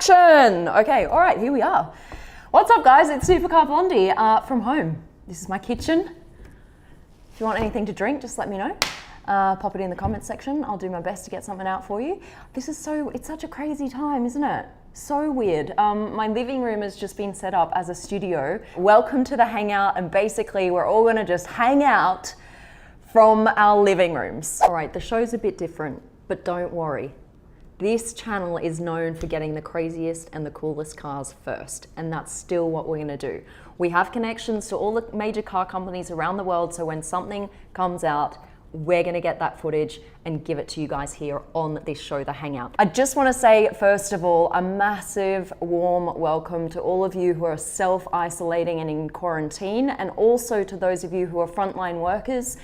action. Okay, all right, here we are. What's up, guys? It's Supercar Blondie from home. This is my kitchen. If you want anything to drink, just let me know. Pop it in the comments section. I'll do my best to get something out for you. It's such a crazy time, isn't it? So weird. My living room has just been set up as a studio. Welcome to the Hangout, and basically we're all gonna just hang out from our living rooms. All right, the show's a bit different, but don't worry. This channel is known for getting the craziest and the coolest cars first, and that's still what we're gonna do. We have connections to all the major car companies around the world, so when something comes out, we're gonna get that footage and give it to you guys here on this show, The Hangout. I just wanna say, first of all, a massive warm welcome to all of you who are self-isolating and in quarantine, and also to those of you who are frontline workers.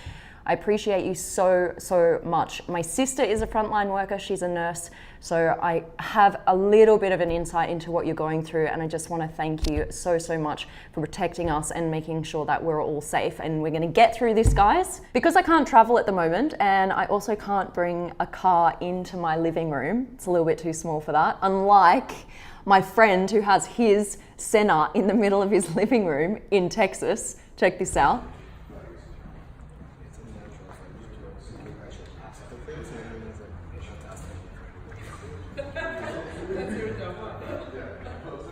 I appreciate you so much. My sister is a frontline worker, she's a nurse, so I have a little bit of an insight into what you're going through, and I just want to thank you so much for protecting us and making sure that we're all safe, and we're going to get through this, guys. Because I can't travel at the moment, and I also can't bring a car into my living room, it's a little bit too small for that, unlike my friend who has his Senna in the middle of his living room in Texas. Check this out.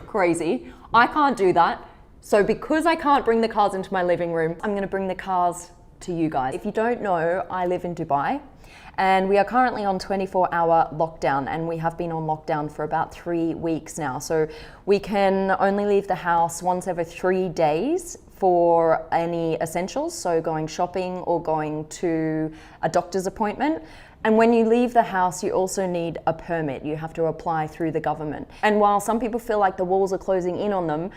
Crazy. I can't do that. So because I can't bring the cars into my living room, I'm gonna bring the cars to you guys. If you don't know, I live in Dubai, and we are currently on 24-hour lockdown, and we have been on lockdown for about 3 weeks now. So we can only leave the house once every 3 days for any essentials, so going shopping or going to a doctor's appointment. And when you leave the house, you also need a permit. You have to apply through the government. And while some people feel like the walls are closing in on them,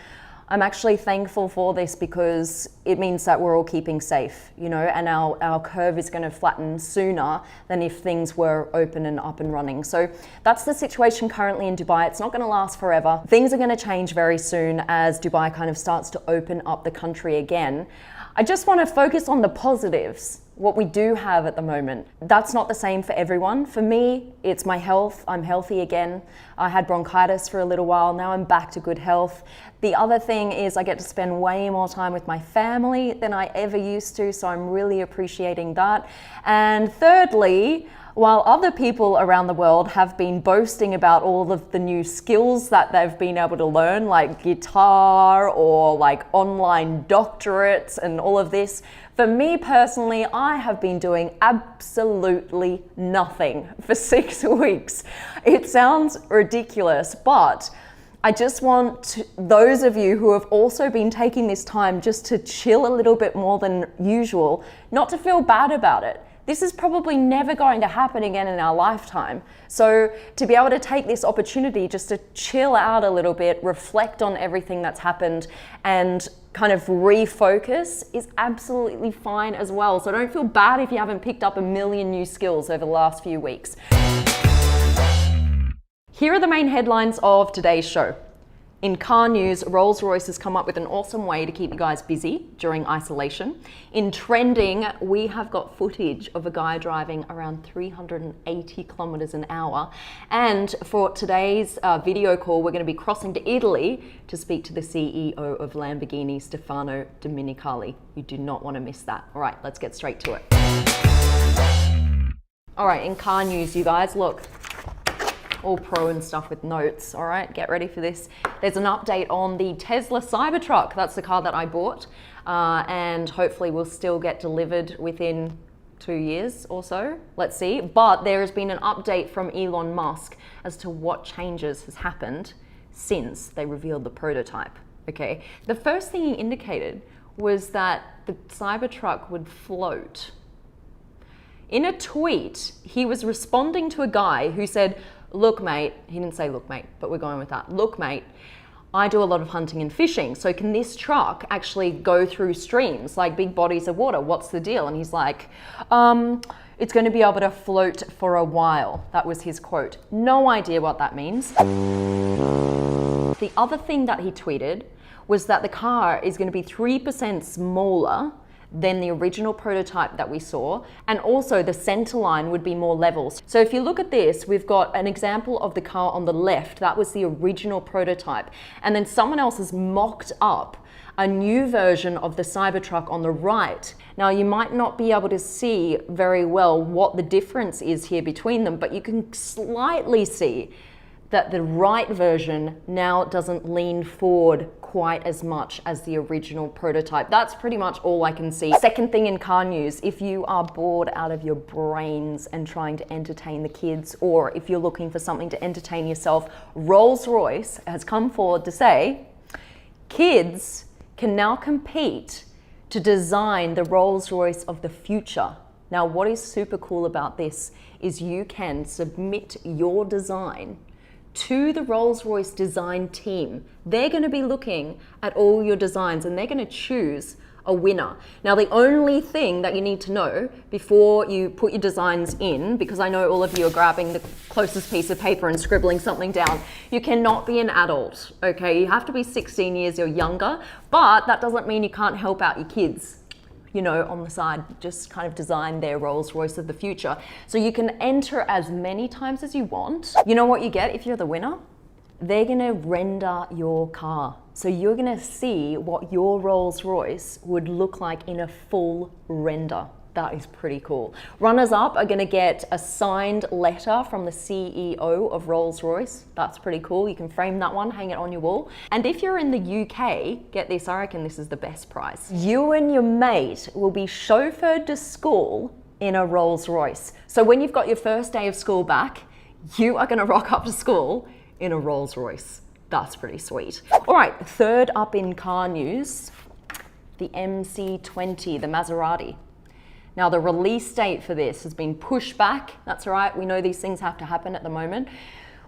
I'm actually thankful for this, because it means that we're all keeping safe, you know, and our curve is going to flatten sooner than if things were open and up and running. So that's the situation currently in Dubai. It's not going to last forever. Things are going to change very soon as Dubai kind of starts to open up the country again. I just want to focus on the positives, what we do have at the moment. That's not the same for everyone. For me, it's my health. I'm healthy again. I had bronchitis for a little while. Now I'm back to good health. The other thing is I get to spend way more time with my family than I ever used to, so I'm really appreciating that. And thirdly, while other people around the world have been boasting about all of the new skills that they've been able to learn, like guitar or like online doctorates and all of this, for me personally, I have been doing absolutely nothing for 6 weeks. It sounds ridiculous, but I just want those of you who have also been taking this time just to chill a little bit more than usual, not to feel bad about it. This is probably never going to happen again in our lifetime. So to be able to take this opportunity just to chill out a little bit, reflect on everything that's happened, and kind of refocus is absolutely fine as well. So don't feel bad if you haven't picked up a million new skills over the last few weeks. Here are the main headlines of today's show. In car news, Rolls-Royce has come up with an awesome way to keep you guys busy during isolation. In trending, we have got footage of a guy driving around 380 kilometers an hour. And for today's video call, we're going to be crossing to Italy to speak to the CEO of Lamborghini, Stefano Domenicali. You do not want to miss that. All right, let's get straight to it. All right, in car news, you guys, look. All pro and stuff with notes, all right? Get ready for this. There's an update on the Tesla Cybertruck. That's the car that I bought, and hopefully will still get delivered within 2 years or so. Let's see. But there has been an update from Elon Musk as to what changes has happened since they revealed the prototype, okay? The first thing he indicated was that the Cybertruck would float. In a tweet, he was responding to a guy who said, "Look, mate," he didn't say look, mate, but we're going with that. "Look, mate, I do a lot of hunting and fishing. So can this truck actually go through streams, like big bodies of water? What's the deal?" And he's like, "It's going to be able to float for a while." That was his quote. No idea what that means. The other thing that he tweeted was that the car is going to be 3% smaller than the original prototype that we saw. And also the center line would be more levels. So if you look at this, we've got an example of the car on the left. That was the original prototype. And then someone else has mocked up a new version of the Cybertruck on the right. Now you might not be able to see very well what the difference is here between them, but you can slightly see that the right version now doesn't lean forward quite as much as the original prototype. That's pretty much all I can see. Second thing in car news, if you are bored out of your brains and trying to entertain the kids, or if you're looking for something to entertain yourself, Rolls-Royce has come forward to say, kids can now compete to design the Rolls-Royce of the future. Now, what is super cool about this is you can submit your design to the Rolls-Royce design team. They're going to be looking at all your designs and they're going to choose a winner. Now, the only thing that you need to know before you put your designs in, because I know all of you are grabbing the closest piece of paper and scribbling something down, you cannot be an adult, okay? You have to be 16 years or younger, but that doesn't mean you can't help out your kids, you know, on the side, just kind of design their Rolls-Royce of the future. So you can enter as many times as you want. You know what you get if you're the winner? They're gonna render your car. So you're gonna see what your Rolls-Royce would look like in a full render. That is pretty cool. Runners up are gonna get a signed letter from the CEO of Rolls-Royce. That's pretty cool. You can frame that one, hang it on your wall. And if you're in the UK, get this, I reckon this is the best prize. You and your mate will be chauffeured to school in a Rolls-Royce. So when you've got your first day of school back, you are gonna rock up to school in a Rolls-Royce. That's pretty sweet. All right, third up in car news, the MC20, the Maserati. Now the release date for this has been pushed back. That's right, we know these things have to happen at the moment.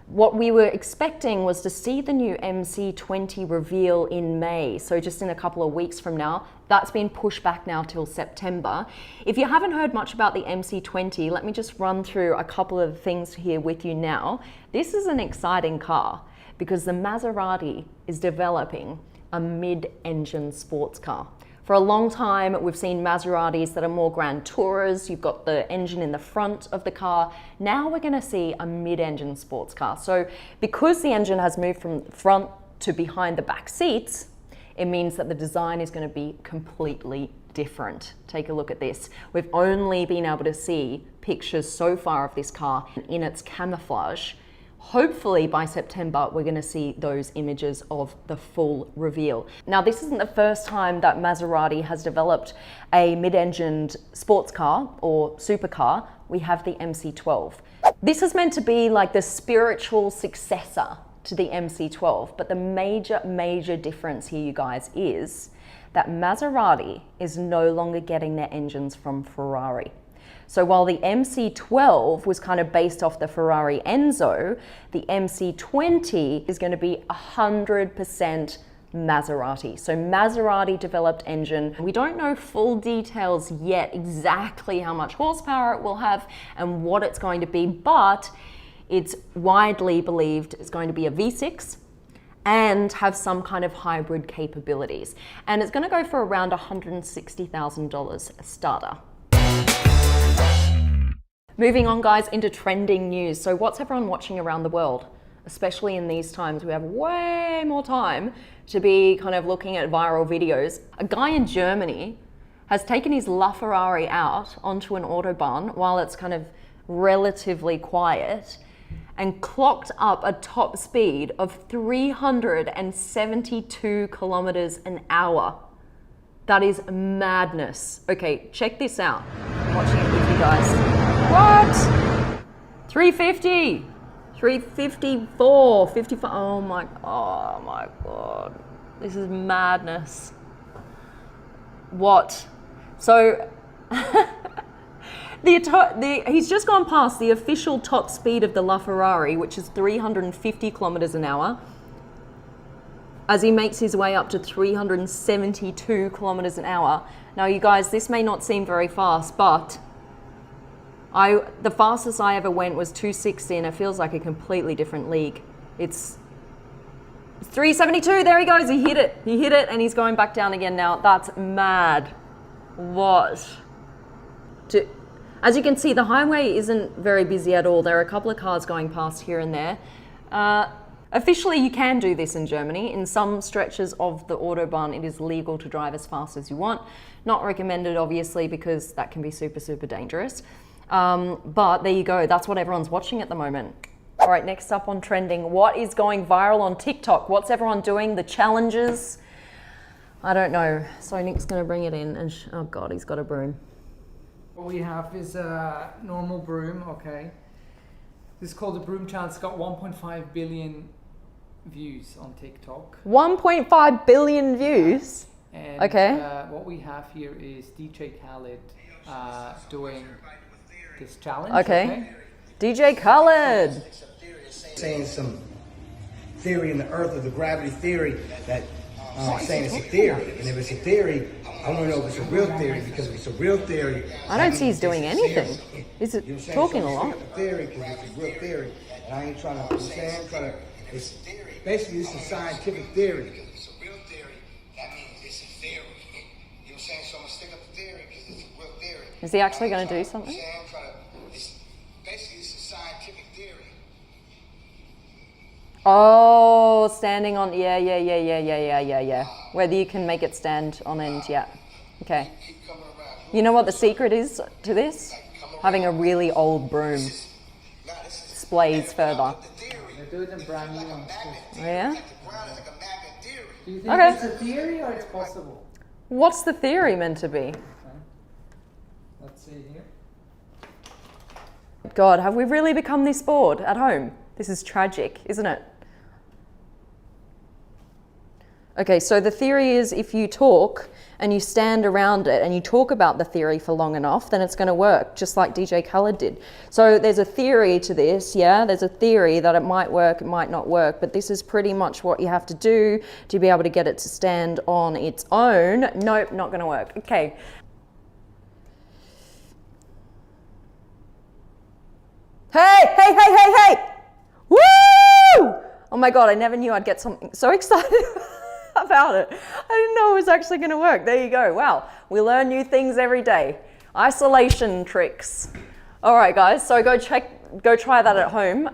What we were expecting was to see the new MC20 reveal in May, so just in a couple of weeks from now. That's been pushed back now till September. If you haven't heard much about the MC20, let me just run through a couple of things here with you now. This is an exciting car because the Maserati is developing a mid-engine sports car. For a long time, we've seen Maseratis that are more grand tourers. You've got the engine in the front of the car. Now we're gonna see a mid-engine sports car. So because the engine has moved from front to behind the back seats, it means that the design is gonna be completely different. Take a look at this. We've only been able to see pictures so far of this car in its camouflage. Hopefully by September, we're gonna see those images of the full reveal. Now, this isn't the first time that Maserati has developed a mid-engined sports car or supercar. We have the MC12. This is meant to be like the spiritual successor to the MC12, but the major difference here, you guys, is that Maserati is no longer getting their engines from Ferrari. So while the MC12 was kind of based off the Ferrari Enzo, the MC20 is going to be 100% Maserati. So Maserati developed engine. We don't know full details yet exactly how much horsepower it will have and what it's going to be, but it's widely believed it's going to be a V6 and have some kind of hybrid capabilities. And it's going to go for around $160,000 a starter. Moving on, guys, into trending news. So what's everyone watching around the world? Especially in these times, we have way more time to be kind of looking at viral videos. A guy in Germany has taken his LaFerrari out onto an autobahn while it's kind of relatively quiet and clocked up a top speed of 372 kilometers an hour. That is madness. Okay, check this out. I'm watching it with you guys. What? 350, 354, 55. Oh my God. This is madness. What? So he's just gone past the official top speed of the LaFerrari, which is 350 kilometers an hour, as he makes his way up to 372 kilometers an hour. Now, you guys, this may not seem very fast, but the fastest I ever went was 260, and it feels like a completely different league. It's 372, there he goes, he hit it, and he's going back down again now. That's mad. What? As you can see, the highway isn't very busy at all. There are a couple of cars going past here and there. Officially, you can do this in Germany. In some stretches of the Autobahn, it is legal to drive as fast as you want. Not recommended, obviously, because that can be super, super dangerous. But there you go. That's what everyone's watching at the moment. All right, next up on trending. What is going viral on TikTok? What's everyone doing? The challenges? I don't know. So Nick's going to bring it in and oh God, he's got a broom. What we have is a normal broom, okay. This is called the broom challenge. It's got 1.5 billion views on TikTok. 1.5 billion views? And okay. What we have here is DJ Khaled doing this challenge. Okay. DJ Khaled. Saying some theory in the earth, or the gravity theory, that saying it's a theory. And if it's a theory, I want to know if it's a real theory, because if it's a real theory, I don't see he's doing anything. He's talking a lot. Theory, because it's a real theory. And I ain't trying to, it's basically this is scientific theory. If it's a real theory, that means it's a theory. You know what I'm saying? So I'm gonna stick up the theory because it's a real theory. Is he actually going to do something? Basically, this is scientific theory. Oh, standing on, yeah. Whether you can make it stand on end, yeah. Okay. You know what the secret is to this? Having a really old broom. Displays further. They're doing a brand new one. Oh, yeah? Do you think it's a theory or it's possible? What's the theory meant to be? Okay. Let's see here. God, have we really become this bored at home? This is tragic, isn't it? Okay, so the theory is if you talk and you stand around it and you talk about the theory for long enough, then it's going to work, just like DJ Khaled did. So there's a theory to this, yeah? There's a theory that it might work, it might not work, but this is pretty much what you have to do to be able to get it to stand on its own. Nope, not going to work. Okay. Hey! Woo! Oh my God, I never knew I'd get something so excited about it. I didn't know it was actually going to work. There you go. Wow, we learn new things every day. Isolation tricks. All right, guys, so go try that at home.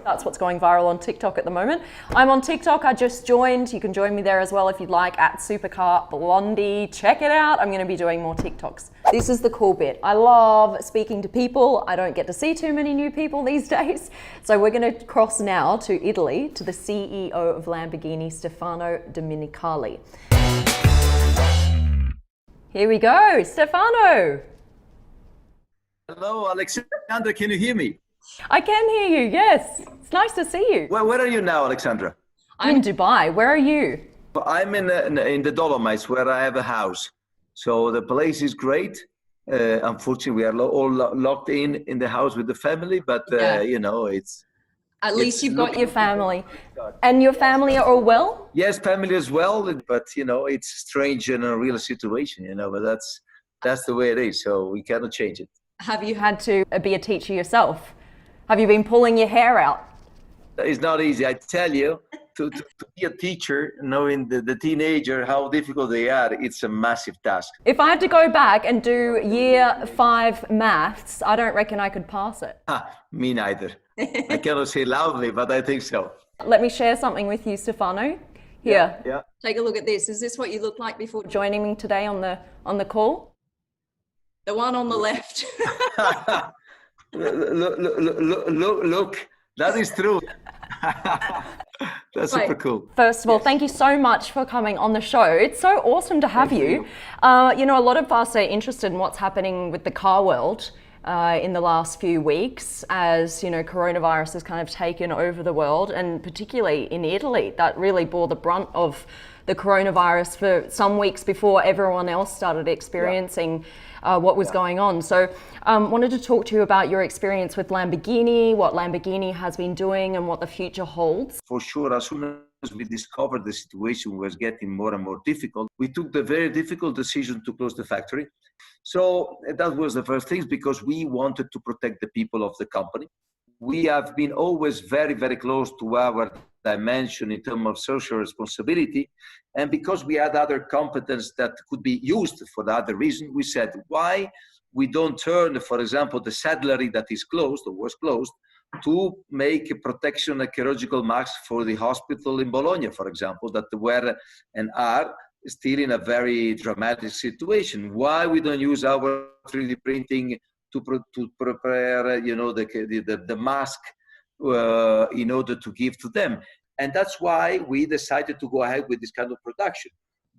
That's what's going viral on TikTok at the moment. I'm on TikTok. I just joined. You can join me there as well if you'd like, at Supercar Blondie. Check it out. I'm going to be doing more TikToks. This is the cool bit. I love speaking to people. I don't get to see too many new people these days. So we're going to cross now to Italy, to the CEO of Lamborghini, Stefano Domenicali. Here we go, Stefano. Hello, Alexandra, can you hear me? I can hear you, yes. It's nice to see you. Well, where are you now, Alexandra? I'm in Dubai. Where are you? I'm in the Dolomites, where I have a house. So the place is great. Unfortunately, we are all locked in the house with the family, but Yeah. you know, At least you've got your family. And your family are all well? Yes, family as well, but you know, it's strange and a real situation, you know, but that's the way it is, so we cannot change it. Have you had to be a teacher yourself? Have you been pulling your hair out? It's not easy, I tell you. To be a teacher, knowing the teenager, how difficult they are, it's a massive task. If I had to go back and do year 5 maths, I don't reckon I could pass it. Me neither. I cannot say loudly, but I think so. Let me share something with you, Stefano. Here. Yeah. Take a look at this. Is this what you look like before joining me today on the call? The one on the left. Look, that is true. That's super cool. First of all, thank you so much for coming on the show. It's so awesome to have you. You know, a lot of us are interested in what's happening with the car world in the last few weeks, as you know, coronavirus has kind of taken over the world, and particularly in Italy, that really bore the brunt of the coronavirus for some weeks before everyone else started experiencing what was going on. So wanted to talk to you about your experience with Lamborghini, what Lamborghini has been doing and what the future holds. For sure, as soon as we discovered the situation was getting more and more difficult, we took the very difficult decision to close the factory. So that was the first thing, because we wanted to protect the people of the company. We have been always very, very close to our dimension in terms of social responsibility. And because we had other competence that could be used for the other reason, we said, why we don't turn, for example, the saddlery that is closed or was closed to make a protection and chirurgical masks for the hospital in Bologna, for example, that were and are still in a very dramatic situation. Why we don't use our 3D printing to prepare, the mask in order to give to them? And that's why we decided to go ahead with this kind of production.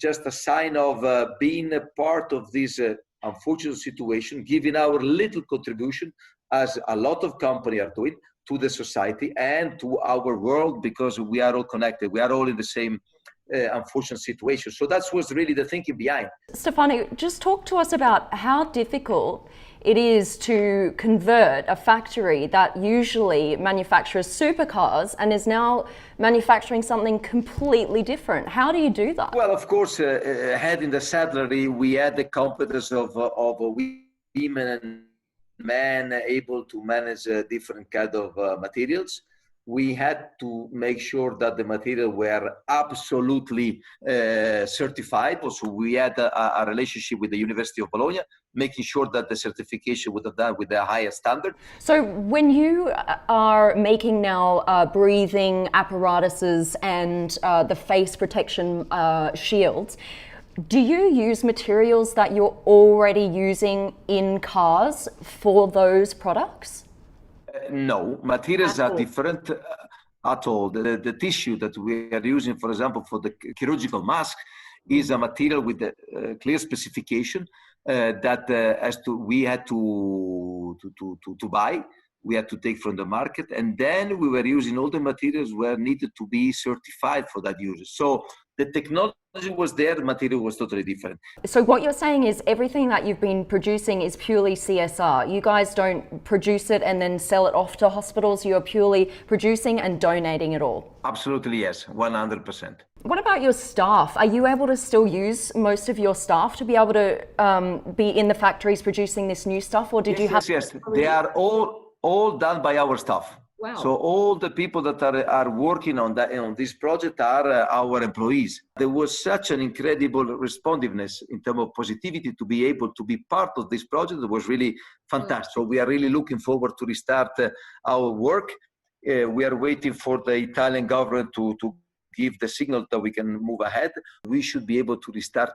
Just a sign of being a part of this unfortunate situation, giving our little contribution, as a lot of companies are doing, to the society and to our world, because we are all connected. We are all in the same unfortunate situation. So that was really the thinking behind. Stefano, just talk to us about how difficult it is to convert a factory that usually manufactures supercars and is now manufacturing something completely different. How do you do that? Well, of course, heading the saddlery, we had the competence of women and men able to manage different kind of materials. We had to make sure that the material were absolutely certified. So we had a relationship with the University of Bologna, making sure that the certification would have done with the highest standard. So when you are making now breathing apparatuses and the face protection shields, do you use materials that you're already using in cars for those products? No, materials are different at all. The tissue that we are using, for example, for the chirurgical mask, is a material with a clear specification that we had to buy. We had to take from the market, and then we were using all the materials were needed to be certified for that use. So the technology was there, the material was totally different. So what you're saying is everything that you've been producing is purely CSR. You guys don't produce it and then sell it off to hospitals. You're purely producing and donating it all. Absolutely, yes, 100%. What about your staff? Are you able to still use most of your staff to be able to be in the factories producing this new stuff, or did you have? Yes, they are all done by our staff. Wow. So all the people that are working on this project are our employees. There was such an incredible responsiveness in terms of positivity to be able to be part of this project. It was really fantastic. So we are really looking forward to restart our work. We are waiting for the Italian government to give the signal that we can move ahead. We should be able to restart,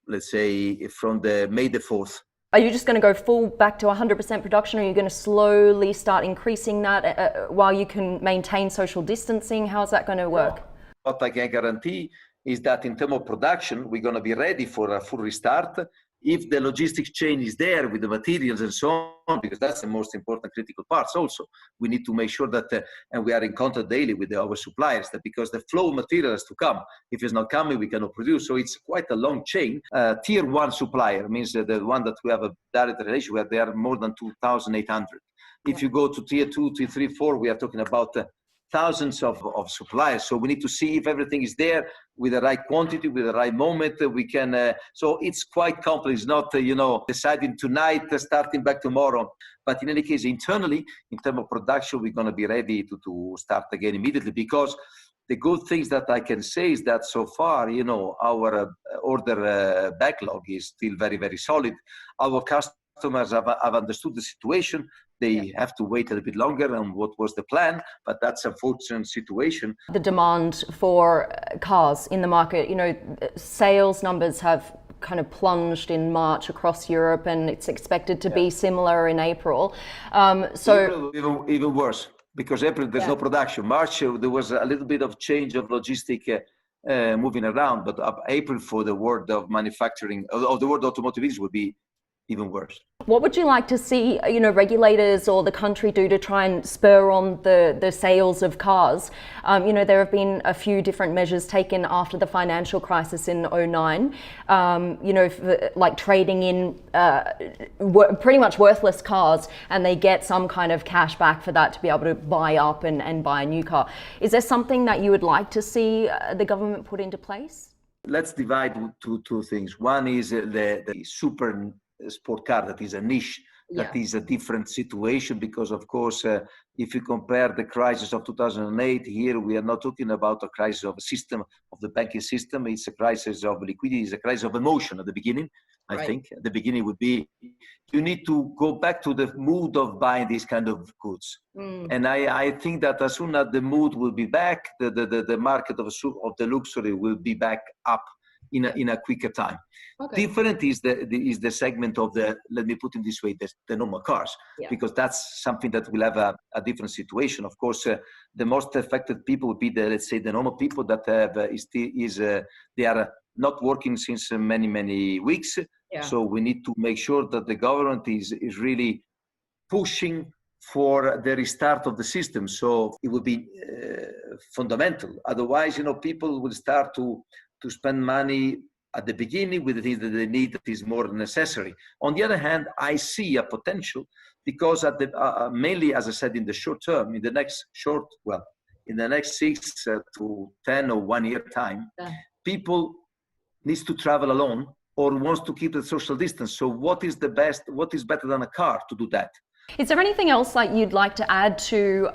let's say, from the May the 4th. Are you just going to go full back to 100% production, or are you going to slowly start increasing that while you can maintain social distancing? How's that going to work? What I can guarantee is that in terms of production, we're going to be ready for a full restart. If the logistics chain is there with the materials and so on, because that's the most important critical parts also, we need to make sure that, and we are in contact daily with our suppliers, that because the flow of material has to come. If it's not coming, we cannot produce. So it's quite a long chain. Tier 1 supplier means the one that we have a direct relation with, they are more than 2,800. If you go to tier 2, tier 3, 4, we are talking about thousands of suppliers. So we need to see if everything is there with the right quantity, with the right moment. We can, so it's quite complex, not, deciding tonight, starting back tomorrow. But in any case, internally, in terms of production, we're going to be ready to start again immediately, because the good things that I can say is that so far, our order backlog is still very, very solid. Our customers have understood the situation. They have to wait a little bit longer on what was the plan, but that's a fortunate situation. The demand for cars in the market, sales numbers have kind of plunged in March across Europe, and it's expected to be similar in April. So even worse, because April there's no production. March there was a little bit of change of logistic moving around, but April for the world of manufacturing, of the world of automotive industry would be even worse. What would you like to see, regulators or the country do to try and spur on the sales of cars? There have been a few different measures taken after the financial crisis in 2009, like trading in pretty much worthless cars, and they get some kind of cash back for that to be able to buy up and buy a new car. Is there something that you would like to see the government put into place? Let's divide two things. One is the super sport car, that is a niche that is a different situation because, of course, if you compare the crisis of 2008, here we are not talking about a crisis of a system, of the banking system. It's a crisis of liquidity, it's a crisis of emotion at the beginning. I think at the beginning would be, you need to go back to the mood of buying these kind of goods. And I think that as soon as the mood will be back, the market of the luxury will be back up in a quicker time. Different is the segment of the, let me put it this way, the normal cars, because that's something that will have a different situation. Of course, the most affected people would be let's say the normal people that have they are not working since many weeks. So we need to make sure that the government is really pushing for the restart of the system. So it will be fundamental. Otherwise, people will start to spend money at the beginning with the things that they need that is more necessary. On the other hand, I see a potential because mainly, as I said, in the short term, in the next 6 to 10 or 1 year time, people needs to travel alone or wants to keep the social distance. So what is better than a car to do that? Is there anything else like you'd like to add to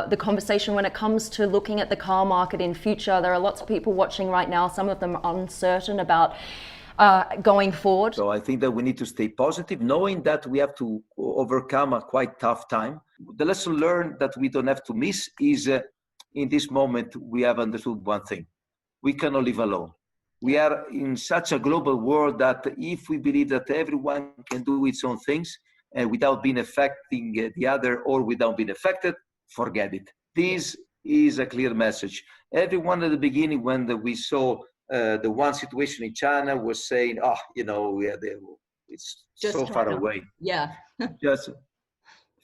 the conversation when it comes to looking at the car market in future? There are lots of people watching right now. Some of them are uncertain about going forward. So I think that we need to stay positive, knowing that we have to overcome a quite tough time. The lesson learned that we don't have to miss is in this moment, we have understood one thing. We cannot live alone. We are in such a global world that if we believe that everyone can do its own things, without being affecting the other or without being affected, forget it. This is a clear message. Everyone at the beginning, when we saw the one situation in China, was saying, it's just so far away. Just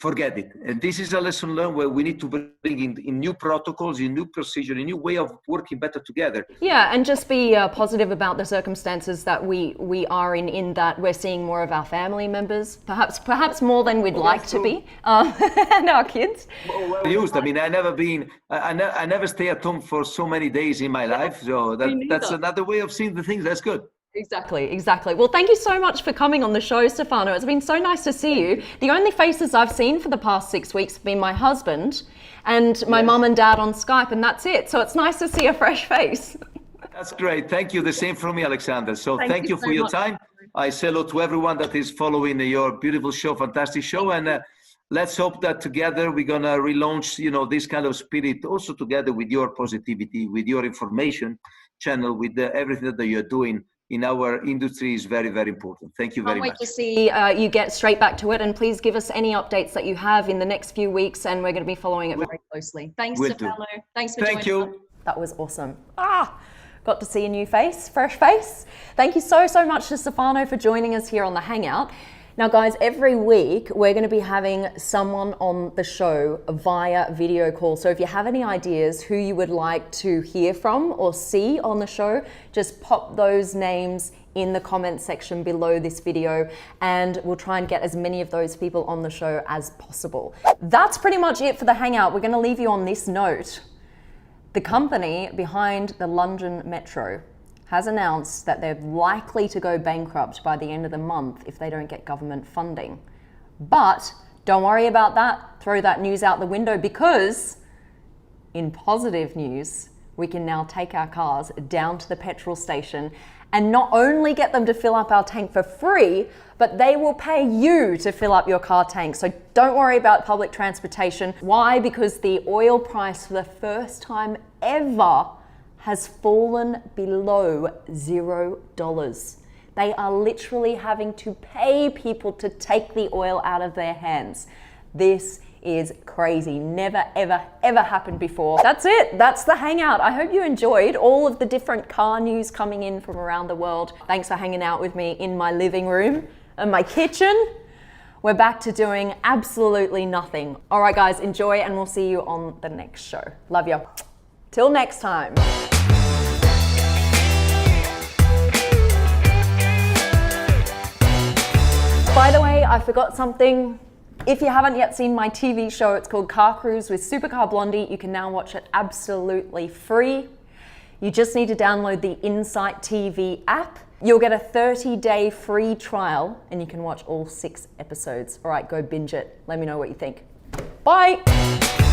forget it. And this is a lesson learned where we need to bring in new protocols, in new procedure, a new way of working better together. Yeah, and just be positive about the circumstances that we are in that we're seeing more of our family members, perhaps more than we'd like to be, and our kids. I mean, I never stay at home for so many days in my life, so that's another way of seeing the things. That's good. Exactly. Well, thank you so much for coming on the show, Stefano. It's been so nice to see you. The only faces I've seen for the past 6 weeks have been my husband and my mum and dad on Skype, and that's it. So it's nice to see a fresh face. That's great. Thank you. The same from me, Alexander. So thank you for your time. I say hello to everyone that is following your beautiful show, fantastic show. And let's hope that together we're going to relaunch, this kind of spirit also together with your positivity, with your information channel, with everything that you're doing in our industry is very, very important. Thank you very much. Can't wait to see you get straight back to it, and please give us any updates that you have in the next few weeks, and we're going to be following it very closely. Thanks, Stefano. Thanks for joining us. Thank you. That was awesome. Got to see a new face, fresh face. Thank you so much to Stefano for joining us here on the Hangout. Now, guys, every week we're going to be having someone on the show via video call. So if you have any ideas who you would like to hear from or see on the show, just pop those names in the comment section below this video, and we'll try and get as many of those people on the show as possible. That's pretty much it for the Hangout. We're going to leave you on this note. The company behind the London Metro has announced that they're likely to go bankrupt by the end of the month if they don't get government funding. But don't worry about that. Throw that news out the window, because in positive news, we can now take our cars down to the petrol station and not only get them to fill up our tank for free, but they will pay you to fill up your car tank. So don't worry about public transportation. Why? Because the oil price for the first time ever has fallen below $0. They are literally having to pay people to take the oil out of their hands. This is crazy. Never, ever, ever happened before. That's it. That's the Hangout. I hope you enjoyed all of the different car news coming in from around the world. Thanks for hanging out with me in my living room and my kitchen. We're back to doing absolutely nothing. All right, guys, enjoy, and we'll see you on the next show. Love you. Till next time. By the way, I forgot something. If you haven't yet seen my TV show, it's called Car Cruise with Supercar Blondie. You can now watch it absolutely free. You just need to download the Insight TV app. You'll get a 30-day free trial and you can watch all 6 episodes. All right, go binge it. Let me know what you think. Bye.